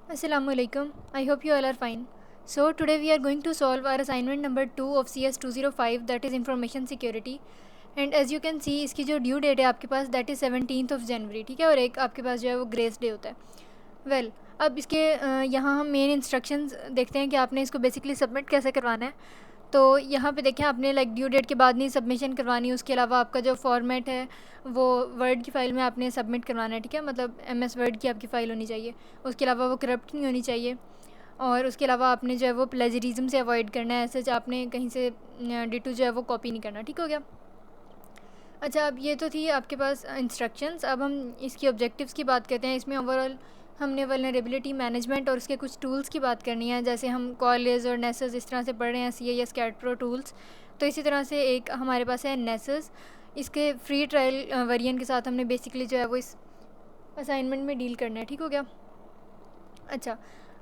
Assalamualaikum. I hope you all are fine. So today we are going to solve our assignment number 2 of CS 205, that is information security. And as you can see, इसकी जो due date है आपके पास that is 17th of January, ठीक है, और एक आपके पास जो है वो ग्रेस डे होता है. वेल अब इसके यहाँ हम मेन इंस्ट्रक्शंस देखते हैं कि आपने इसको बेसिकली सबमिट कैसे करवाना है. तो यहाँ पे देखें, आपने लाइक ड्यू डेट के बाद नहीं सबमिशन करवानी. उसके अलावा आपका जो फॉर्मेट है वो वर्ड की फ़ाइल में आपने सबमिट करवाना है, ठीक है, मतलब MS वर्ड की आपकी फ़ाइल होनी चाहिए. उसके अलावा वो करप्ट नहीं होनी चाहिए. और उसके अलावा आपने जो है वो प्लेजरिज्म से अवॉइड करना है. ऐसे आपने कहीं से डिटू जो है वो कॉपी नहीं करना. ठीक हो गया. अच्छा, अब ये तो थी आपके पास इंस्ट्रक्शंस. अब हम इसकी ऑब्जेक्टिव्स की बात करते हैं. इसमें ओवरऑल हमने वल्नरेबिलिटी मैनेजमेंट और उसके कुछ टूल्स की बात करनी है. जैसे हम कॉलेज और नेसेस इस तरह से पढ़ रहे हैं, CIS कैट प्रो टूल्स. तो इसी तरह से एक हमारे पास है नेसेस. इसके फ्री ट्रायल वेरिएंट के साथ हमने बेसिकली जो है वो इस असाइनमेंट में डील करना है. ठीक हो गया. अच्छा,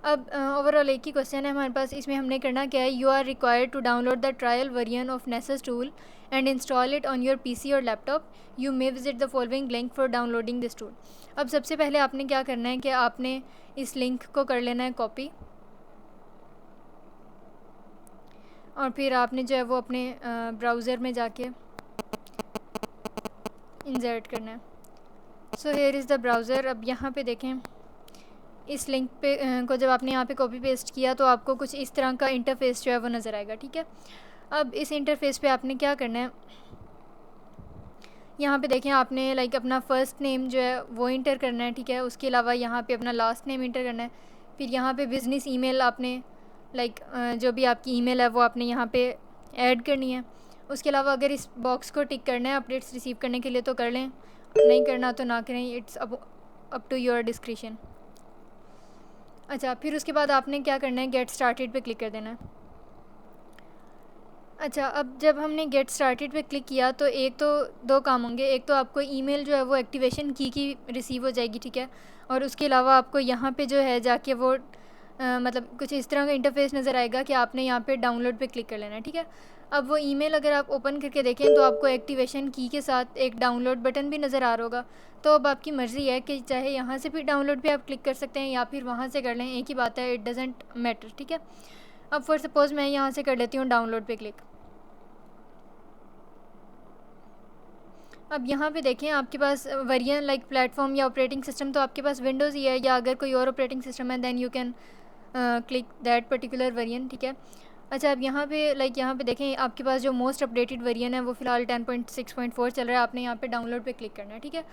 अब ओवरऑल एक ही क्वेश्चन है हमारे पास. इसमें हमने करना क्या है, you are required to download the trial variant of Nessus tool and install it on your PC और laptop. You may visit the following link for downloading this tool. अब सबसे पहले आपने क्या करना है कि आपने इस लिंक को कर लेना है कॉपी, और फिर आपने जो है वो अपने ब्राउज़र में जाके इंसर्ट करना है. So here is the browser. अब यहाँ पे देखें, इस लिंक पे को जब आपने यहाँ पे कॉपी पेस्ट किया तो आपको कुछ इस तरह का इंटरफेस जो है वो नज़र आएगा. ठीक है. अब इस इंटरफेस पे आपने क्या करना है, यहाँ पे देखें, आपने लाइक अपना फ़र्स्ट नेम जो है वो इंटर करना है. ठीक है. उसके अलावा यहाँ पे अपना लास्ट नेम इंटर करना है. फिर यहाँ पे बिज़नेस ईमेल आपने लाइक जो भी आपकी ईमेल है वो आपने यहाँ पे ऐड करनी है. उसके अलावा अगर इस बॉक्स को टिक करना है अपडेट्स रिसीव करने के लिए तो कर लें, नहीं करना तो ना करें. It's up to your discretion. अच्छा, फिर उसके बाद आपने क्या करना है, गेट स्टार्टेड पे क्लिक कर देना है. अच्छा, अब जब हमने गेट स्टार्टेड पे क्लिक किया तो एक तो दो काम होंगे. एक तो आपको ईमेल जो है वो एक्टिवेशन की रिसीव हो जाएगी. ठीक है. और उसके अलावा आपको यहाँ पे जो है जाके वो मतलब कुछ इस तरह का इंटरफेस नज़र आएगा कि आपने यहाँ पे डाउनलोड पे क्लिक कर लेना है. ठीक है. अब वो ईमेल अगर आप ओपन करके देखें तो आपको एक्टिवेशन की के साथ एक डाउनलोड बटन भी नज़र आ रहा होगा. तो अब आपकी मर्ज़ी है कि चाहे यहाँ से भी डाउनलोड पे आप क्लिक कर सकते हैं या फिर वहाँ से कर लें, एक ही बात है, इट डजेंट मैटर. ठीक है. अब फॉर सपोज़ मैं यहाँ से कर लेती हूँ डाउनलोड पे क्लिक. अब यहाँ पे देखें, आपके पास वेरिएंट लाइक प्लेटफॉर्म या ऑपरेटिंग सिस्टम तो आपके पास विंडोज़ ही है, या अगर कोई और ऑपरेटिंग सिस्टम है then you can click that particular variant. ठीक है. अच्छा, अब यहाँ पे यहाँ पे देखें, आपके पास जो मोस्ट अपडेटेड वेरिएंट है वो फ़िलहाल 10.6.4 चल रहा है. आपने यहाँ पे डाउनलोड पे क्लिक करना है. ठीक है.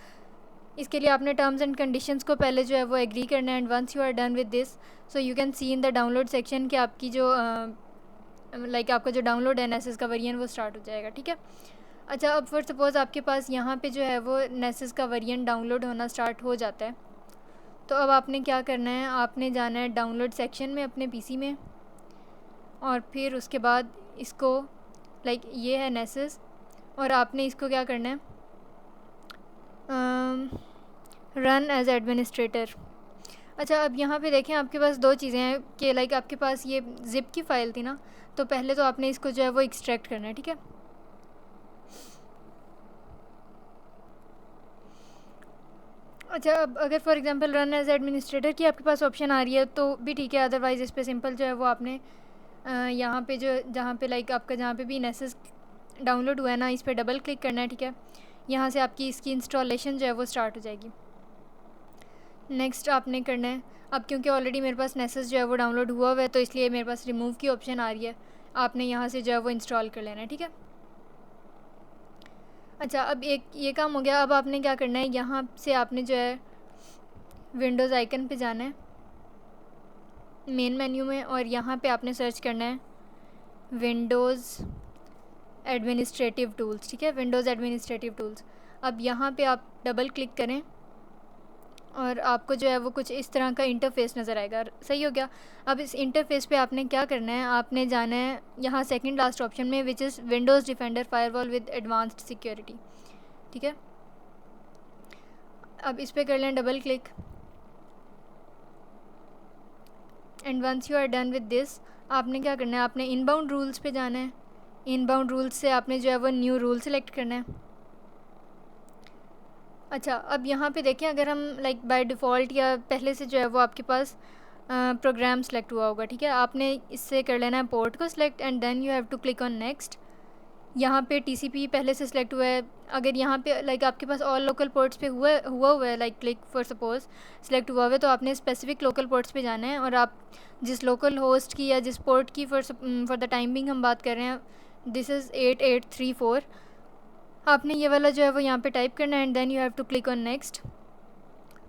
इसके लिए आपने टर्म्स एंड कंडीशंस को पहले जो है वो एग्री करना है. And once you are done with this, so you can see in the download section कि आपकी जो आपका जो डाउनलोड है नेसेस का वेरिएंट वो स्टार्ट हो जाएगा. ठीक है. अच्छा, अब फॉर सपोज़ आपके पास यहाँ पे जो है वो नेसेस का वेरिएंट डाउनलोड होना स्टार्ट हो जाता है. तो अब आपने क्या करना है, आपने जाना है डाउनलोड सेक्शन में अपने PC में, और फिर उसके बाद इसको ये है नेसेस, और आपने इसको क्या करना है, रन एज एडमिनिस्ट्रेटर. अच्छा, अब यहाँ पे देखें, आपके पास दो चीज़ें हैं कि आपके पास ये ज़िप की फ़ाइल थी ना, तो पहले तो आपने इसको जो है वो एक्सट्रैक्ट करना है. ठीक है. अच्छा, अब अगर for example run as administrator की आपके पास ऑप्शन आ रही है तो भी ठीक है. अदरवाइज़ इस पर सिंपल जो है वो आपने यहाँ पे जो जहाँ पे आपका जहाँ पे भी नेसेस डाउनलोड हुआ है ना, इस पर डबल क्लिक करना है. ठीक है. यहाँ से आपकी इसकी इंस्टॉलेशन जो है वो स्टार्ट हो जाएगी. नेक्स्ट आपने करना है, अब क्योंकि ऑलरेडी मेरे पास नेसेस जो है वो डाउनलोड हुआ हुआ है तो इसलिए मेरे पास रिमूव की ऑप्शन आ रही है. आपने यहाँ से जो है वो इंस्टॉल कर लेना है. ठीक है. अच्छा, अब एक ये काम हो गया. अब आपने क्या करना है, यहाँ से आपने जो है विंडोज़ आइकन पे जाना है मेन मेन्यू में, और यहाँ पे आपने सर्च करना है विंडोज़ एडमिनिस्ट्रेटिव टूल्स. ठीक है. Windows administrative tools. अब यहाँ पे आप डबल क्लिक करें और आपको जो है वो कुछ इस तरह का इंटरफेस नज़र आएगा. सही हो गया. अब इस इंटरफेस पे आपने क्या करना है, आपने जाना है यहाँ सेकंड लास्ट ऑप्शन में, which is Windows Defender Firewall with advanced security. ठीक है. अब इस पर कर लें double click, and once you are done with this, आपने क्या करना है, आपने इनबाउंड रूल्स पे जाना है. इनबाउंड रूल्स से आपने जो है वो न्यू रूल सेलेक्ट करना है. अच्छा, अब यहाँ पे देखें, अगर हम बाय डिफ़ॉल्ट या पहले से जो है वो आपके पास प्रोग्राम सेलेक्ट हुआ होगा, ठीक है। आपने इससे कर लेना है पोर्ट को select and then you have to click on next. यहाँ पे टीसीपी पहले से सिलेक्ट हुआ है। अगर यहाँ पे लाइक आपके पास ऑल लोकल पोर्ट्स पे हुआ है like click for suppose select हुआ है, तो आपने स्पेसिफिक लोकल पोर्ट्स पे जाना है और आप जिस लोकल होस्ट की या जिस पोर्ट की फॉर द टाइम बिंग हम बात कर रहे हैं, दिस इज़ 8834। आपने ये वाला जो है वो यहाँ पे टाइप करना है and then you have to click on next.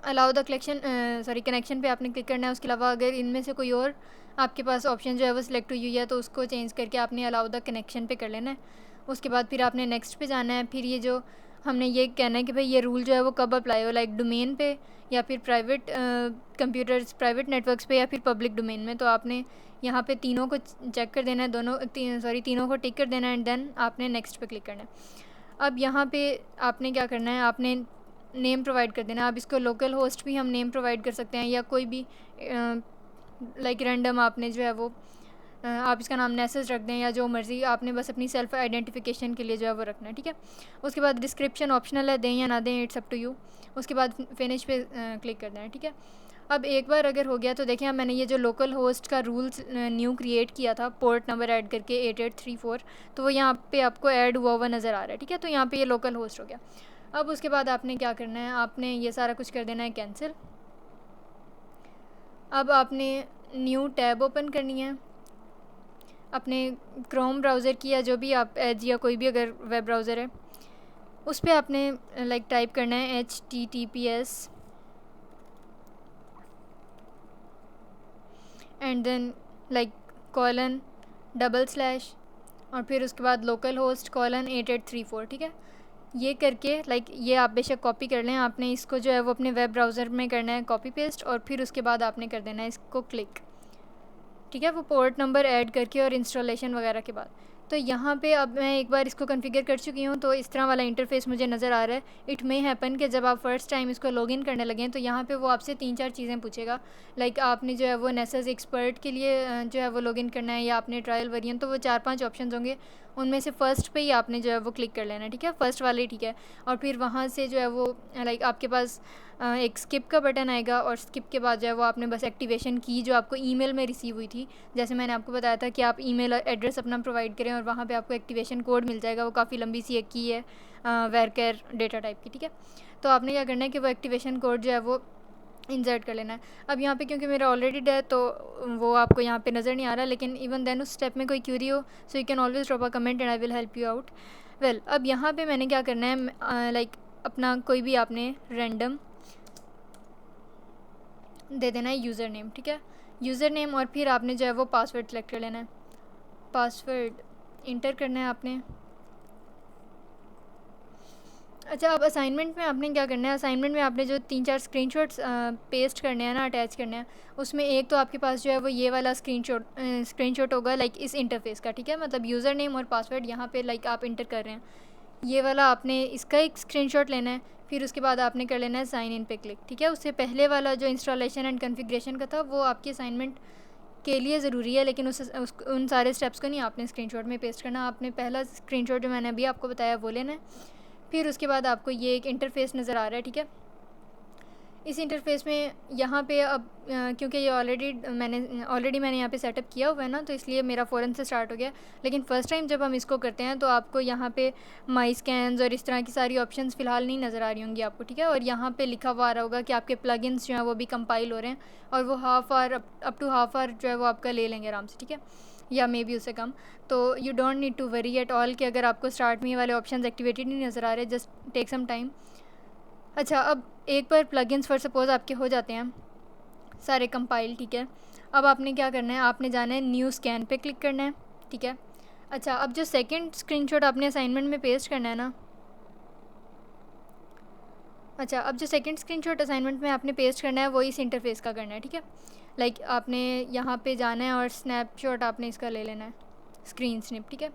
Allow the connection पे आपने क्लिक करना है। उसके अलावा अगर इनमें से कोई और आपके पास ऑप्शन जो है वो सिलेक्ट हुई है तो उसको चेंज करके आपने अलाउ द कनेक्शन पे कर लेना है। उसके बाद फिर आपने नेक्स्ट पे जाना है। फिर ये जो हमने ये कहना है कि भाई ये रूल जो है वो कब अप्लाई हो, लाइक डोमेन पे या फिर प्राइवेट कंप्यूटर्स प्राइवेट नेटवर्क्स पे या फिर पब्लिक डोमेन में। तो आपने यहाँ पे तीनों को चेक कर देना है, तीनों को टिक कर देना है एंड देन आपने नेक्स्ट पे क्लिक करना है। अब यहाँ पे आपने क्या करना है, आपने नेम प्रोवाइड कर देना। आप इसको लोकल होस्ट भी हम नेम प्रोवाइड कर सकते हैं या कोई भी लाइक रैंडम आपने जो है वो आप इसका नाम नेसेस रख दें या जो मर्ज़ी, आपने बस अपनी सेल्फ़ आइडेंटिफिकेशन के लिए जो है वो रखना है, ठीक है। उसके बाद डिस्क्रिप्शन ऑप्शनल है, दें या ना दें, इट्स अप टू यू। उसके बाद फिनिश पे क्लिक करना है, ठीक है। अब एक बार अगर हो गया तो देखिए मैंने ये जो लोकल होस्ट का रूल्स न्यू क्रिएट किया था पोर्ट नंबर ऐड करके 8834, तो वो यहाँ पे आपको ऐड हुआ नज़र आ रहा है, ठीक है। तो यहाँ पे ये लोकल होस्ट हो गया। अब उसके बाद आपने क्या करना है, आपने ये सारा कुछ कर देना है कैंसिल। अब आपने न्यू टैब ओपन करनी है अपने क्रोम ब्राउज़र की या जो भी आप एज या कोई भी अगर वेब ब्राउज़र है उस पर आपने लाइक टाइप करना है HTTPS एंड देन लाइक :/ और फिर उसके बाद लोकल होस्ट :8834, ठीक है। ये करके लाइक ये आप बेशक कॉपी कर लें, आपने इसको जो है वो अपने वेब ब्राउज़र में करना है कॉपी पेस्ट और फिर उसके बाद आपने कर देना है इसको क्लिक, ठीक है, वो पोर्ट नंबर ऐड करके और इंस्टॉलेशन वगैरह के बाद। तो यहाँ पे अब मैं एक बार इसको कॉन्फ़िगर कर चुकी हूँ तो इस तरह वाला इंटरफेस मुझे नज़र आ रहा है। इट मे हैपन कि जब आप फर्स्ट टाइम इसको लॉगिन करने लगें तो यहाँ पे वो आपसे 3-4 चीज़ें पूछेगा, लाइक आपने जो है वो नेसेस एक्सपर्ट के लिए जो है वो लॉगिन करना है या आपने ट्रायल वेरिएंट, तो वो 4-5 ऑप्शन होंगे, उनमें से फ़र्स्ट पे ही आपने जो है वो क्लिक कर लेना है, ठीक है, फ़र्स्ट वाले, ठीक है। और फिर वहाँ से जो है वो लाइक आपके पास एक स्किप का बटन आएगा और स्किप के बाद जो है वो आपने बस एक्टिवेशन की जो आपको ईमेल में रिसीव हुई थी, जैसे मैंने आपको बताया था कि आप ईमेल एड्रेस अपना प्रोवाइड करें और वहाँ पे आपको एक्टिवेशन कोड मिल जाएगा। वो काफ़ी लंबी सी एक की है वेरकेर डेटा टाइप की, ठीक है। तो आपने क्या करना है कि वो एक्टिवेशन कोड जो है वो इंसर्ट कर लेना है। अब यहाँ पे क्योंकि मेरा ऑलरेडी है तो वो आपको यहाँ पे नज़र नहीं आ रहा, लेकिन इवन देन उस स्टेप में कोई क्यूरी हो so you can always drop a comment and I will help you out. Well, अब यहाँ पे मैंने क्या करना है, लाइक अपना कोई भी आपने रैंडम दे देना है यूज़र नेम, ठीक है, यूज़र नेम, और फिर आपने जो है वो पासवर्ड सेलेक्ट कर लेना है, पासवर्ड इंटर करना है आपने। अच्छा, अब असाइनमेंट में आपने क्या करना है, असाइनमेंट में आपने जो 3-4 स्क्रीनशॉट्स पेस्ट करने हैं ना, अटैच करने हैं, उसमें एक तो आपके पास जो है वो ये वाला स्क्रीनशॉट होगा लाइक इस इंटरफेस का, ठीक है, मतलब यूज़र नेम और पासवर्ड यहाँ पे लाइक आप इंटर कर रहे हैं, ये वाला आपने इसका एक स्क्रीनशॉट लेना है। फिर उसके बाद आपने कर लेना है साइन इन पे क्लिक, ठीक है। उससे पहले वाला जो इंस्टॉलेशन एंड कॉन्फ़िगरेशन का था वो आपकी असाइनमेंट के लिए ज़रूरी है, लेकिन उन सारे स्टेप्स को नहीं आपने स्क्रीनशॉट में पेस्ट करना, आपने पहला स्क्रीनशॉट जो मैंने अभी आपको बताया वो लेना है। फिर उसके बाद आपको ये एक इंटरफेस नज़र आ रहा है, ठीक है। इस इंटरफेस में यहाँ पे अब क्योंकि ये ऑलरेडी मैंने यहाँ पे सेटअप किया हुआ है ना, तो इसलिए मेरा फ़ौरन से स्टार्ट हो गया। लेकिन फ़र्स्ट टाइम जब हम इसको करते हैं तो आपको यहाँ पे माई स्कैन्स और इस तरह की सारी ऑप्शंस फ़िलहाल नहीं नज़र आ रही होंगी आपको, ठीक है। और यहाँ पे लिखा हुआ आ रहा होगा कि आपके प्लगइन्स जो हैं वो भी कंपाइल हो रहे हैं और वो अप टू हाफ आवर जो है वो आपका ले लेंगे आराम से, ठीक है, या मे बी उससे कम। तो you don't need to worry at all कि अगर आपको स्टार्ट में ये वाले ऑप्शन एक्टिवेटेड नहीं नज़र आ रहे, जस्ट टेक सम टाइम। अच्छा, अब एक बार प्लगइन्स फॉर सपोज़ आपके हो जाते हैं सारे कंपाइल, ठीक है। अब आपने क्या करना है, आपने जाना है न्यू स्कैन पे क्लिक करना है, ठीक है। अच्छा, अब जो सेकंड स्क्रीनशॉट आपने असाइनमेंट में पेस्ट करना है ना, अच्छा, अब जो सेकंड स्क्रीनशॉट असाइनमेंट में आपने पेस्ट करना है वो इस इंटरफेस का करना है, ठीक है। लाइक आपने यहाँ पे जाना है और स्नैपशॉट आपने इसका ले लेना है, स्क्रीन स्निप, ठीक है।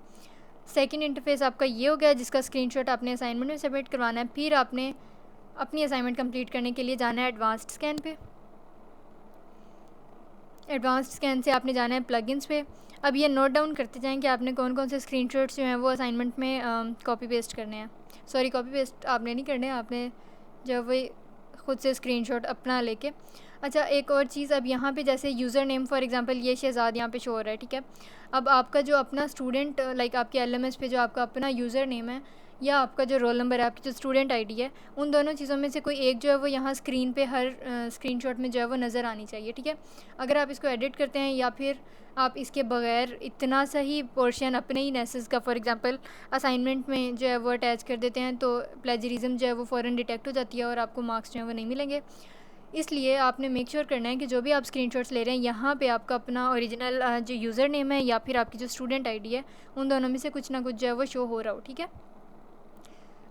सेकंड इंटरफेस आपका ये हो गया जिसका स्क्रीनशॉट आपने असाइनमेंट में सबमिट करवाना है। फिर आपने अपनी असाइनमेंट कंप्लीट करने के लिए जाना है एडवांस्ड स्कैन पे, एडवांस्ड स्कैन से आपने जाना है प्लगइन्स पे। अब ये नोट डाउन करते जाएं कि आपने कौन कौन से स्क्रीनशॉट्स जो हैं वो असाइनमेंट में कॉपी पेस्ट करने हैं। सॉरी, कॉपी पेस्ट आपने नहीं करने, आपने जो वो ख़ुद से स्क्रीनशॉट अपना लेके अच्छा, एक और चीज़, अब यहाँ पे जैसे यूज़र नेम फॉर एग्जांपल ये शहज़ाद यहाँ पे शो हो रहा है, ठीक है। अब आपका जो अपना स्टूडेंट लाइक आपके एलएमएस पे जो आपका अपना यूज़र नेम है या आपका जो रोल नंबर है, आपकी जो स्टूडेंट आईडी है, उन दोनों चीज़ों में से कोई एक जो है वो यहाँ स्क्रीन पे हर स्क्रीनशॉट में जो है वो नज़र आनी चाहिए, ठीक है। अगर आप इसको एडिट करते हैं या फिर आप इसके बगैर इतना सही पोर्शन अपने ही नेसेस का फॉर एग्जांपल असाइनमेंट में जो है वो अटैच कर देते हैं, तो प्लेजरिज्म जो है वो फ़ौरन डिटेक्ट हो जाती है और आपको मार्क्स जो है वो नहीं मिलेंगे। इसलिए आपने मेक श्योर करना है कि जो भी आप स्क्रीनशॉट्स ले रहे हैं यहाँ पे आपका अपना ओरिजिनल जो यूज़र नेम है या फिर आपकी जो स्टूडेंट आईडी है, उन दोनों में से कुछ ना कुछ जो है वो शो हो रहा हो, ठीक है।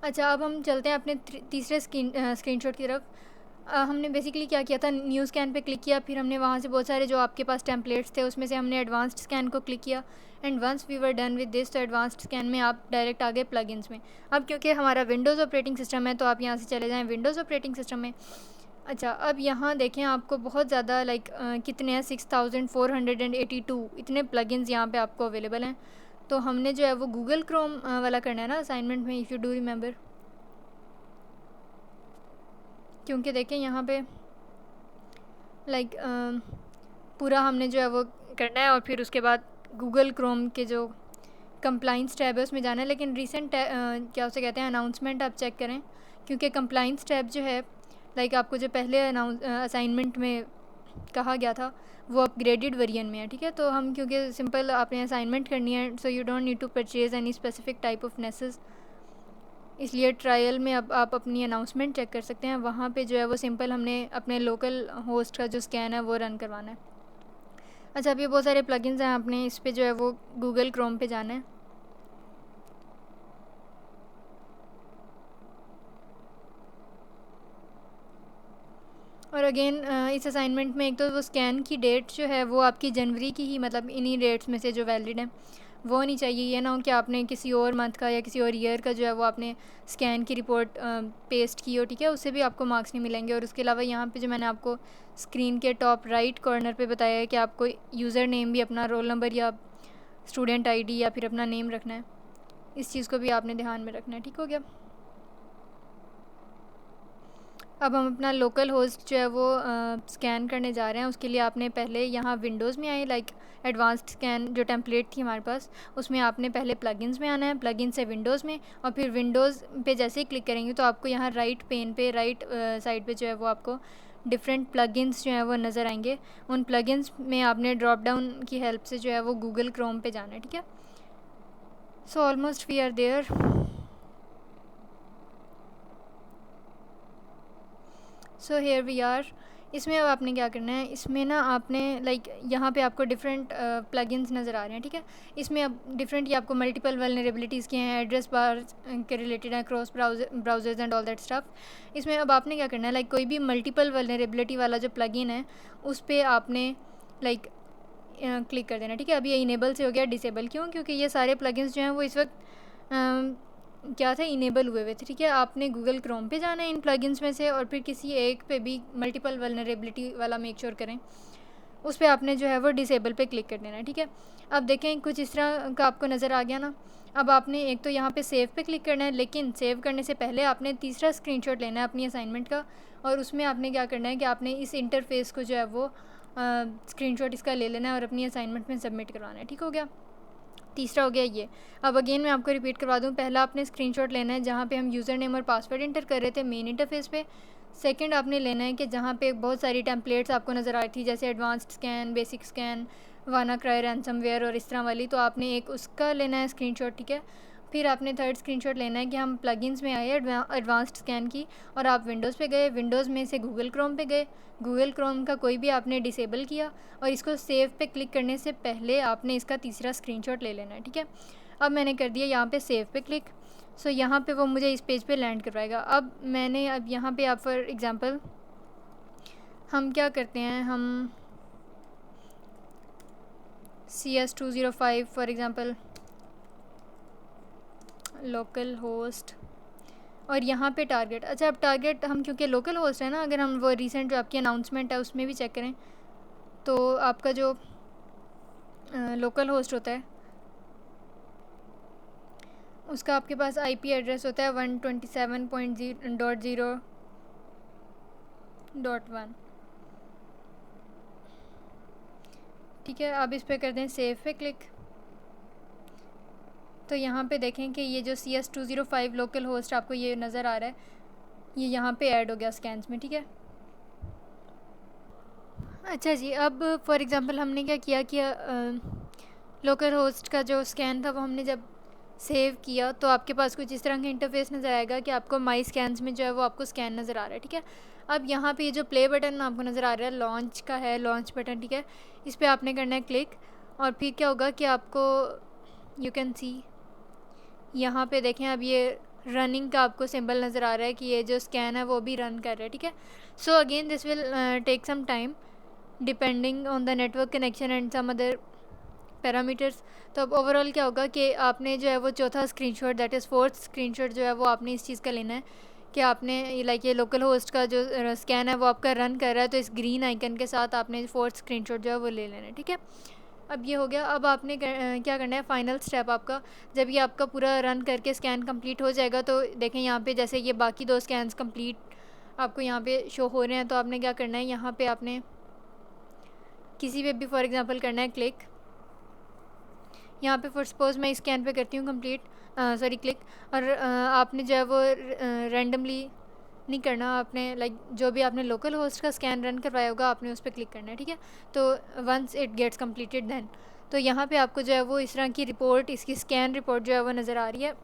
अच्छा, अब हम चलते हैं अपने तीसरे स्क्रीनशॉट की तरफ। हमने बेसिकली क्या किया था, न्यू स्कैन पे क्लिक किया, फिर हमने वहाँ से बहुत सारे जो आपके पास टेम्पलेट्स थे उसमें से हमने एडवांस्ड स्कैन को क्लिक किया and once we were done with this, तो एडवांस्ड स्कैन में आप डायरेक्ट आ गए प्लगइन्स में। अब क्योंकि हमारा विंडोज़ ऑपरेटिंग सिस्टम है तो आप यहाँ से चले जाएँ विंडोज़ ऑपरेटिंग सिस्टम में। अच्छा, अब यहाँ देखें आपको बहुत ज़्यादा लाइक कितने हैं, 6482 इतने प्लगइन्स यहाँ पे आपको अवेलेबल हैं। तो हमने जो है वो गूगल क्रोम वाला करना है ना असाइनमेंट में, इफ़ यू डू रिमेंबर। क्योंकि देखें यहाँ पे लाइक पूरा हमने जो है वो करना है और फिर उसके बाद गूगल क्रोम के जो कंप्लाइंस टैब है उसमें जाना है। लेकिन रिसेंट क्या उसे कहते हैं, अनाउंसमेंट आप चेक करें, क्योंकि कंप्लाइंस टैब जो है लाइक आपको जो पहले असाइनमेंट में कहा गया था वो अपग्रेडेड वेरिएंट में है, ठीक है। तो हम क्योंकि सिंपल आपने असाइनमेंट करनी है, so you don't need to purchase any specific type of Nessus, इसलिए ट्रायल में अब आप अपनी अनाउंसमेंट चेक कर सकते हैं। वहाँ पे जो है वो सिंपल हमने अपने लोकल होस्ट का जो स्कैन है वो रन करवाना है। अच्छा, अब ये बहुत सारे प्लगइन्स हैं, आपने इस पे जो है वो गूगल क्रोम पे जाना है। और अगेन इस असाइनमेंट में एक तो वो स्कैन की डेट जो है वो आपकी जनवरी की ही, मतलब इन्हीं डेट्स में से जो वैलिड है वो होनी चाहिए। ये ना हो कि आपने किसी और मंथ का या किसी और ईयर का जो है वो आपने स्कैन की रिपोर्ट पेस्ट की हो, ठीक है, उससे भी आपको मार्क्स नहीं मिलेंगे। और उसके अलावा यहाँ पे जो मैंने आपको स्क्रीन के टॉप राइट कॉर्नर पे बताया है कि आपको यूज़र नेम भी अपना रोल नंबर या स्टूडेंट आईडी या फिर अपना नेम रखना है, इस चीज़ को भी आपने ध्यान में रखना है, ठीक हो गया। अब हम अपना लोकल होस्ट जो है वो स्कैन करने जा रहे हैं। उसके लिए आपने पहले यहाँ विंडोज़ में आए, लाइक एडवांस्ड स्कैन जो टेम्पलेट थी हमारे पास उसमें आपने पहले प्लगइन्स में आना है, प्लगइन से विंडोज़ में, और फिर विंडोज़ पे जैसे ही क्लिक करेंगे तो आपको यहाँ राइट पेन पे राइट साइड पे जो है वो आपको डिफरेंट प्लगइन्स जो है वो नज़र आएंगे। उन प्लगइन्स में आपने ड्रॉप डाउन की हेल्प से जो है वो गूगल क्रोम पे जाना है, ठीक है। So almost we are there. So here we are. इसमें अब आपने क्या करना है, इसमें ना आपने लाइक यहाँ पे आपको डिफरेंट प्लगइन्स नज़र आ रहे हैं, ठीक है। इसमें अब डिफरेंट, ये आपको मल्टीपल वल्नरेबिलिटीज़ के हैं, एड्रेस बार के रिलेटेड हैं, cross browsers and all that stuff. इसमें अब आपने क्या करना है, लाइक कोई भी मल्टीपल वल्नरेबिलिटी वाला जो प्लगइन है उस पर आपने लाइक क्लिक कर देना, ठीक है। अब ये इनेबल से हो गया डिसेबल, क्यों? क्योंकि ये सारे प्लगइन्स जो हैं वो इस वक्त क्या था, इनेबल हुए थे, ठीक है। आपने गूगल क्रोम पे जाना है इन प्लगइन्स में से और फिर किसी एक पे भी मल्टीपल वल्नरेबिलिटी वाला मेक श्योर करें, उस पर आपने जो है वो डिसेबल पे क्लिक कर देना है, ठीक है। अब देखें कुछ इस तरह का आपको नज़र आ गया ना। अब आपने एक तो यहाँ पे सेव पे क्लिक करना है, लेकिन सेव करने से पहले आपने तीसरा स्क्रीनशॉट लेना है अपनी असाइनमेंट का, और उसमें आपने क्या करना है कि आपने इस इंटरफेस को जो है वो स्क्रीनशॉट इसका ले लेना है और अपनी असाइनमेंट में सबमिट करवाना है, ठीक हो गया। तीसरा हो गया ये। अब अगेन मैं आपको रिपीट करवा दूँ, पहला आपने स्क्रीनशॉट लेना है जहाँ पे हम यूज़र नेम और पासवर्ड इंटर कर रहे थे मेन इंटरफेस पे। सेकंड आपने लेना है कि जहाँ पे बहुत सारी टेम्पलेट्स आपको नज़र आ रही थी, जैसे एडवांस्ड स्कैन, बेसिक स्कैन, वाना क्राई, रैंसमवेयर और इस तरह वाली, तो आपने एक उसका लेना है स्क्रीनशॉट, ठीक है। फिर आपने थर्ड स्क्रीनशॉट लेना है कि हम प्लगइन्स में आए एडवांस्ड स्कैन की और आप विंडोज़ पे गए, विंडोज़ में से गूगल क्रोम पे गए, गूगल क्रोम का कोई भी आपने डिसेबल किया और इसको सेव पे क्लिक करने से पहले आपने इसका तीसरा स्क्रीनशॉट ले लेना है, ठीक है। अब मैंने कर दिया यहाँ पे सेव पे क्लिक। सो यहाँ पे वो मुझे इस पेज पे लैंड करवाएगा। अब मैंने अब यहाँ पे आप फॉर एग्ज़ाम्पल हम क्या करते हैं, हम CS205 for example local host और यहाँ पे टारगेट। अच्छा, अब टारगेट हम क्योंकि लोकल होस्ट है ना, अगर हम वो रिसेंट जो आपकी अनाउंसमेंट है उसमें भी चेक करें तो आपका जो लोकल होस्ट होता है उसका आपके पास IP एड्रेस होता है 127.0.0.1। ठीक है, अब इस पर कर दें सेव पे क्लिक। तो यहाँ पे देखें कि ये जो CS205 लोकल होस्ट आपको ये नज़र आ रहा है, ये यहाँ पे ऐड हो गया स्कैन्स में। ठीक है, अच्छा जी, अब फॉर एग्ज़ाम्पल हमने क्या किया कि लोकल होस्ट का जो स्कैन था वो हमने जब सेव किया तो आपके पास कुछ इस तरह का इंटरफेस नज़र आएगा कि आपको माई स्कैन्स में जो है वो आपको स्कैन नज़र आ रहा है। ठीक है, अब यहाँ पे ये जो प्ले बटन आपको नज़र आ रहा है लॉन्च का है, लॉन्च बटन। ठीक है, इस पर आपने करना है क्लिक, और फिर क्या होगा कि आपको यू कैन सी यहाँ पे देखें अब ये रनिंग का आपको सिंबल नज़र आ रहा है कि ये जो स्कैन है वो भी रन कर रहा है। ठीक है, so again this will take some time depending on the network connection and some other parameters. तो अब ओवरऑल क्या होगा कि आपने जो है वो चौथा screenshot that is fourth screenshot जो है वो आपने इस चीज़ का लेना है कि आपने लाइक ये लोकल होस्ट का जो स्कैन है वो आपका रन कर रहा है, तो इस ग्रीन आइकन के साथ आपने फोर्थ स्क्रीनशॉट जो है वो ले लेना है। ठीक है, अब ये हो गया। अब आपने क्या करना है, फाइनल स्टेप आपका जब ये आपका पूरा रन करके स्कैन कंप्लीट हो जाएगा तो देखें यहाँ पे जैसे ये बाकी दो स्कैन्स कंप्लीट आपको यहाँ पे शो हो रहे हैं, तो आपने क्या करना है, यहाँ पे आपने किसी पे भी फॉर एग्जांपल करना है क्लिक। यहाँ पे फॉर सपोज़ मैं स्कैन पे करती हूँ कंप्लीट क्लिक, और आपने जो है वो रैंडमली नहीं करना, आपने लाइक जो भी आपने लोकल होस्ट का स्कैन रन करवाया होगा आपने उस पर क्लिक करना है। ठीक है, तो once it gets completed then, तो यहाँ पे आपको जो है वो इस तरह की रिपोर्ट, इसकी स्कैन रिपोर्ट जो है वो नज़र आ रही है।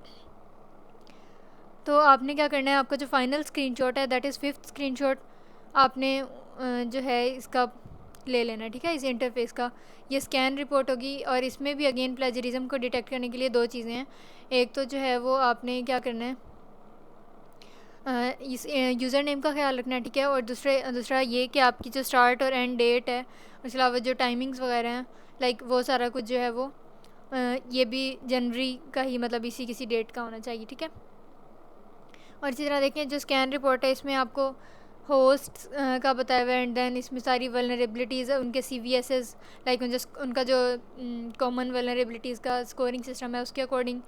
तो आपने क्या करना है, आपका जो फाइनल स्क्रीनशॉट है दैट इज़ फिफ्थ स्क्रीनशॉट, आपने जो है इसका ले लेना है। ठीक है, इस इंटरफेस का ये स्कैन रिपोर्ट होगी, और इसमें भी अगेन प्लेजरिज्म को डिटेक्ट करने के लिए दो चीज़ें हैं। एक तो जो है वो आपने क्या करना है, इस यूज़र नेम का ख्याल रखना है। ठीक है, और दूसरा ये कि आपकी जो स्टार्ट और एंड डेट है, उसके अलावा जो टाइमिंग्स वगैरह हैं लाइक वो सारा कुछ जो है वो ये भी जनवरी का ही मतलब इसी किसी डेट का होना चाहिए। ठीक है, और इसी तरह देखें जो स्कैन रिपोर्ट है इसमें आपको होस्ट का बताया हुआ है, एंड देन इसमें सारी वल्नरेबिलिटीज़ उनके CVSs लाइक उनका जो कॉमन वल्नरेबिलिटीज़ का स्कोरिंग सिस्टम है उसके अकॉर्डिंग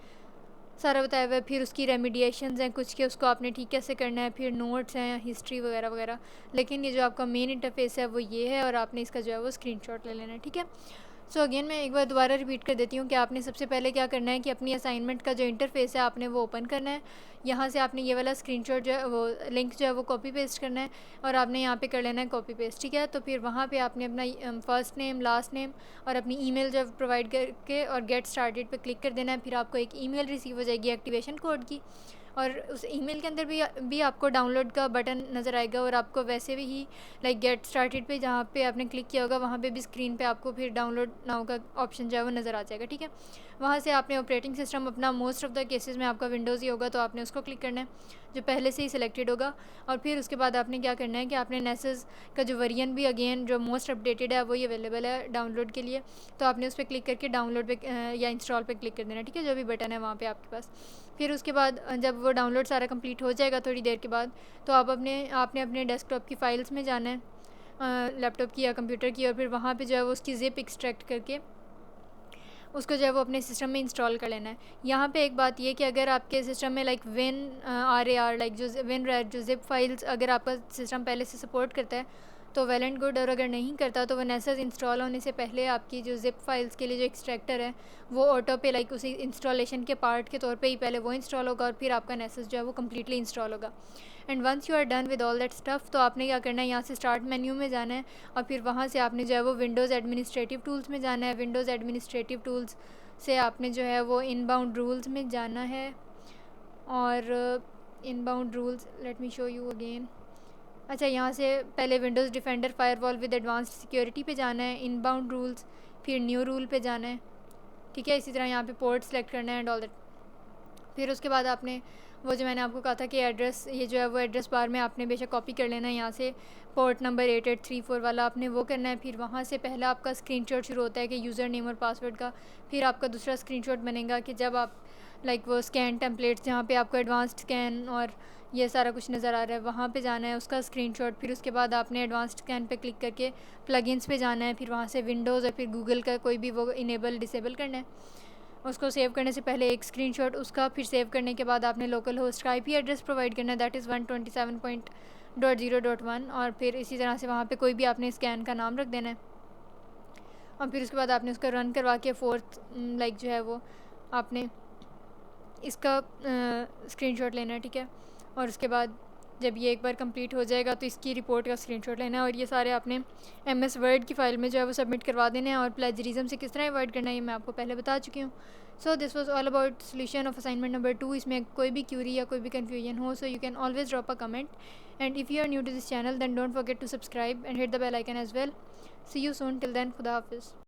सारा बताया हुआ है। फिर उसकी रेमिडिएशंस हैं कुछ के, उसको आपने ठीक कैसे करना है, फिर नोट्स हैं, हिस्ट्री वगैरह वगैरह। लेकिन ये जो आपका मेन इंटरफेस है वो ये है, और आपने इसका जो है वो स्क्रीनशॉट ले लेना है। ठीक है, सो अगेन मैं एक बार दोबारा रिपीट कर देती हूँ कि आपने सबसे पहले क्या करना है कि अपनी असाइनमेंट का जो इंटरफेस है आपने वो ओपन करना है। यहाँ से आपने ये वाला स्क्रीनशॉट जो है वो लिंक जो है वो कॉपी पेस्ट करना है, और आपने यहाँ पे कर लेना है कॉपी पेस्ट। ठीक है, तो फिर वहाँ पे आपने अपना फर्स्ट नेम, लास्ट नेम और अपनी ईमेल जो प्रोवाइड करके और गेट स्टार्टेड पे क्लिक कर देना है। फिर आपको एक ईमेल रिसीव हो जाएगी एक्टिवेशन कोड की, और उस ईमेल के अंदर भी आपको डाउनलोड का बटन नज़र आएगा, और आपको वैसे भी ही लाइक गेट स्टार्टेड पे जहाँ पे आपने क्लिक किया होगा वहाँ पे भी स्क्रीन पे आपको फिर डाउनलोड नाउ का ऑप्शन जो है वो नज़र आ जाएगा। ठीक है, वहाँ से आपने ऑपरेटिंग सिस्टम अपना मोस्ट ऑफ द केसेस में आपका विंडोज़ ही होगा, तो आपने उसको क्लिक करना है जो पहले से ही सिलेक्टेड होगा। और फिर उसके बाद आपने क्या करना है कि आपने नेसेस का जो वेरिएंट भी अगेन जो मोस्ट अपडेटेड है वही अवेलेबल है डाउनलोड के लिए, तो आपने उस पर क्लिक करके डाउनलोड पे या इंस्टॉल पे क्लिक कर देना। ठीक है, जो भी बटन है वहाँ पे आपके पास। फिर उसके बाद जब वो डाउनलोड सारा कंप्लीट हो जाएगा थोड़ी देर के बाद, तो आपने अपने डेस्कटॉप की फ़ाइल्स में जाना है लैपटॉप की या कंप्यूटर की, और फिर वहाँ पे जो है वो उसकी ज़िप एक्सट्रैक्ट करके उसको जो है वो अपने सिस्टम में इंस्टॉल कर लेना है। यहाँ पे एक बात ये कि अगर आपके सिस्टम में लाइक WinRAR लाइक जो WinRAR जो ज़िप फाइल्स अगर आपका सिस्टम पहले से सपोर्ट करता है तो वेल एंड गुड, और अगर नहीं करता तो वो नेसेस इंस्टॉल होने से पहले आपकी जो ज़िप फाइल्स के लिए जो एक्सट्रैक्टर है वो ऑटो पे लाइक उसी इंस्टॉलेशन के पार्ट के तौर पे ही पहले वो इंस्टॉल होगा, और फिर आपका नेसेस जो है वो कम्प्लीटली इंस्टॉल होगा। And once you are done with all that stuff, तो आपने क्या करना है, यहाँ से स्टार्ट मेन्यू में जाना है, और फिर वहाँ से आपने जो है वो विंडोज़ एडमिनिस्ट्रेटिव टूल्स में जाना है। विंडोज़ एडमिनिस्ट्रेटिव टूल्स से आपने जो है वो इनबाउंड रूल्स में जाना है, और inbound rules let me show you again. अच्छा, यहाँ से पहले Windows Defender Firewall with advanced security पे जाना है, इनबाउंड रूल्स, फिर न्यू रूल पे जाना है। ठीक है, इसी तरह यहाँ पे पोर्ट सेलेक्ट करना है एंड ऑल दैट। फिर उसके बाद आपने वो जो मैंने आपको कहा था कि एड्रेस ये जो है वो एड्रेस बार में आपने बेशक कॉपी कर लेना है, यहाँ से पोर्ट नंबर 8834 वाला आपने वो करना है। फिर वहाँ से पहला आपका स्क्रीनशॉट शुरू होता है कि यूज़र नेम और पासवर्ड का, फिर आपका दूसरा स्क्रीनशॉट बनेगा कि जब आप लाइक वो स्कैन टेम्पलेट्स जहाँ पे आपको एडवांस्ड स्कैन और ये सारा कुछ नज़र आ रहा है वहाँ पे जाना है उसका स्क्रीनशॉट। फिर उसके बाद आपने एडवांस्ड स्कैन पे क्लिक करके प्लगइन्स पे जाना है, फिर वहाँ से विंडोज़ और फिर गूगल का कोई भी वो इनेबल डिसेबल करना है। उसको सेव करने से पहले एक स्क्रीनशॉट उसका, फिर सेव करने के बाद आपने लोकल होस्ट का IP एड्रेस प्रोवाइड करना है दैट इज़ 127.0.1, और फिर इसी तरह से वहाँ पे कोई भी आपने स्कैन का नाम रख देना है। और फिर उसके बाद आपने उसका रन करवा के फोर्थ लाइक जो है वो आपने इसका स्क्रीनशॉट लेना है, ठीक है। और उसके बाद जब ये एक बार कंप्लीट हो जाएगा तो इसकी रिपोर्ट का स्क्रीनशॉट लेना है और ये सारे आपने MS वर्ड की फ़ाइल में जो है वो सबमिट करवा देने हैं। और प्लेजरिज्म से किस तरह अवॉइड करना है ये मैं आपको पहले बता चुकी हूँ। So this was all about solution of assignment number 2। इसमें कोई भी क्यूरी या कोई भी कन्फ्यूजन हो so you can always drop a comment, and if you are new to this channel then don't forget to subscribe and hit the bell icon as well. See you soon, till then खुदा हाफिज़।